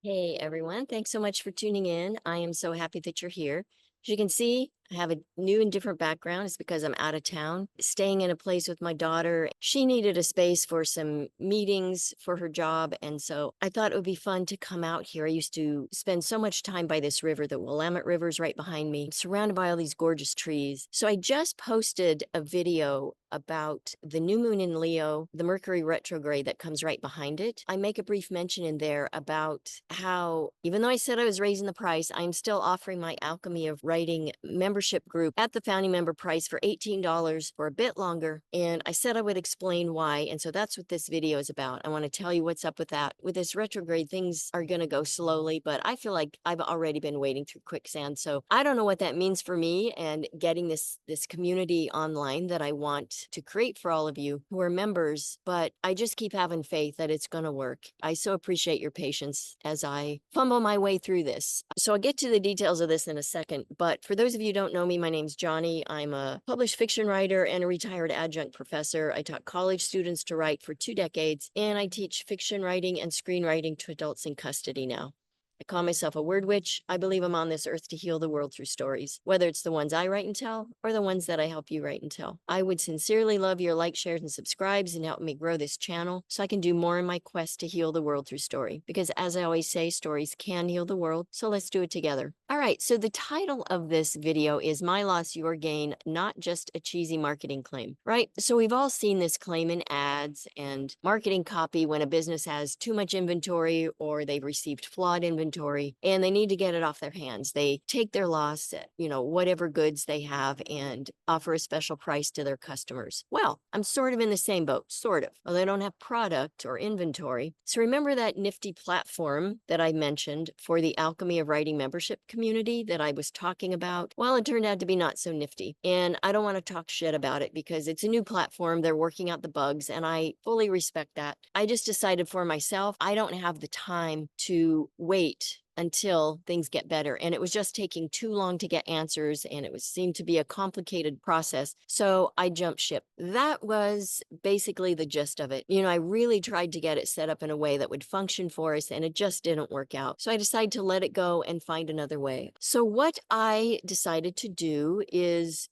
Hey everyone, thanks so much for tuning in. I am so happy that you're here. As you can see, I have a new and different background. It's because I'm out of town, staying in a place with my daughter. She needed a space for some meetings for her job. And so I thought it would be fun to come out here. I used to spend so much time by this river. The Willamette River is right behind me, surrounded by all these gorgeous trees. So I just posted a video about the new moon in Leo, the Mercury retrograde that comes right behind it. I make a brief mention in there about how, even though I said I was raising the price, I'm still offering my Alchemy of Writing membership group at the founding member price for $18 for a bit longer. And I said I would explain why. And so that's what this video is about. I want to tell you what's up with that. With this retrograde, things are going to go slowly, but I feel like I've already been wading through quicksand. So I don't know what that means for me and getting this community online that I want to create for all of you who are members, but I just keep having faith that it's going to work. I so appreciate your patience as I fumble my way through this. So I'll get to the details of this in a second, but for those of you who don't know me, my name's Johnny. I'm a published fiction writer and a retired adjunct professor. I taught college students to write for 2 decades, and I teach fiction writing and screenwriting to adults in custody now. I call myself a word witch. I believe I'm on this earth to heal the world through stories, whether it's the ones I write and tell or the ones that I help you write and tell. I would sincerely love your likes, shares, and subscribes and help me grow this channel so I can do more in my quest to heal the world through story. Because as I always say, stories can heal the world, so let's do it together. All right, so the title of this video is My Loss, Your Gain, Not Just a Cheesy Marketing Claim, right? So we've all seen this claim in ads and marketing copy when a business has too much inventory or they've received flawed inventory and they need to get it off their hands. They take their loss, whatever goods they have, and offer a special price to their customers. Well, I'm sort of in the same boat, sort of. Well, they don't have product or inventory. So remember that nifty platform that I mentioned for the Alchemy of Writing membership community that I was talking about? Well, it turned out to be not so nifty. And I don't want to talk shit about it because it's a new platform. They're working out the bugs, and I fully respect that. I just decided for myself, I don't have the time to wait until things get better. And it was just taking too long to get answers, and it seemed to be a complicated process. So I jumped ship. That was basically the gist of it. I really tried to get it set up in a way that would function for us, and it just didn't work out. So I decided to let it go and find another way. So what I decided to do is,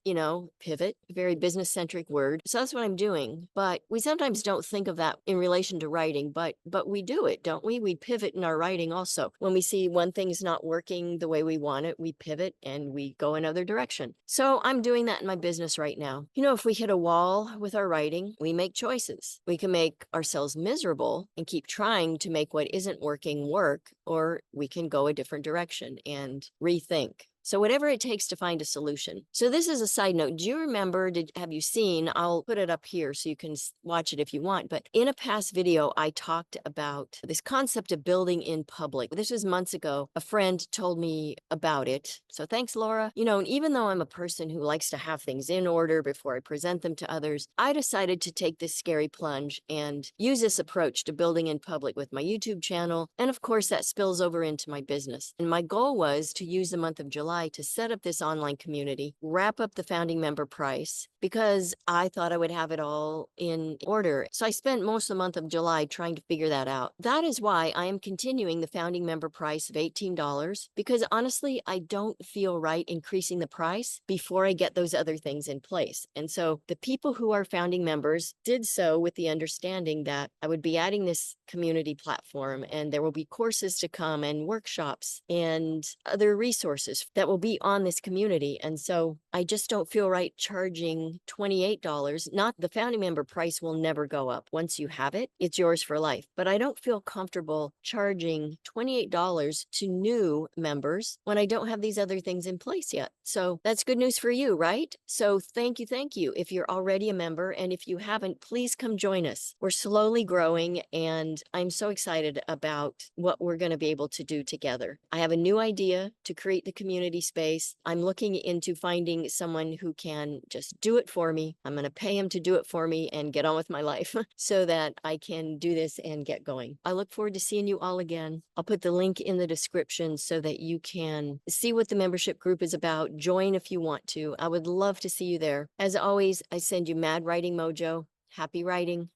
pivot, a very business-centric word. So that's what I'm doing. But we sometimes don't think of that in relation to writing, but we do it, don't we? We pivot in our writing also. When we see one thing's not working the way we want it, we pivot and we go another direction. So I'm doing that in my business right now. If we hit a wall with our writing, we make choices. We can make ourselves miserable and keep trying to make what isn't working work, or we can go a different direction and rethink. So whatever it takes to find a solution. So this is a side note. Do you remember, have you seen, I'll put it up here so you can watch it if you want, but in a past video, I talked about this concept of building in public. This was months ago. A friend told me about it. So thanks, Laura. And even though I'm a person who likes to have things in order before I present them to others, I decided to take this scary plunge and use this approach to building in public with my YouTube channel. And of course, that spills over into my business. And my goal was to use the month of July to set up this online community, wrap up the founding member price, because I thought I would have it all in order. So I spent most of the month of July trying to figure that out. That is why I am continuing the founding member price of $18, because honestly, I don't feel right increasing the price before I get those other things in place. And so the people who are founding members did so with the understanding that I would be adding this community platform, and there will be courses to come and workshops and other resources that will be on this community. And so I just don't feel right charging $28. Not the founding member price will never go up. Once you have it, it's yours for life. But I don't feel comfortable charging $28 to new members when I don't have these other things in place yet. So that's good news for you, right? So thank you if you're already a member. And if you haven't, please come join us. We're slowly growing, and I'm so excited about what we're going to be able to do together. I have a new idea to create the community space. I'm looking into finding someone who can just do it for me. I'm going to pay him to do it for me and get on with my life so that I can do this and get going. I look forward to seeing you all again. I'll put the link in the description so that you can see what the membership group is about. Join if you want to. I would love to see you there. As always, I send you mad writing mojo. Happy writing.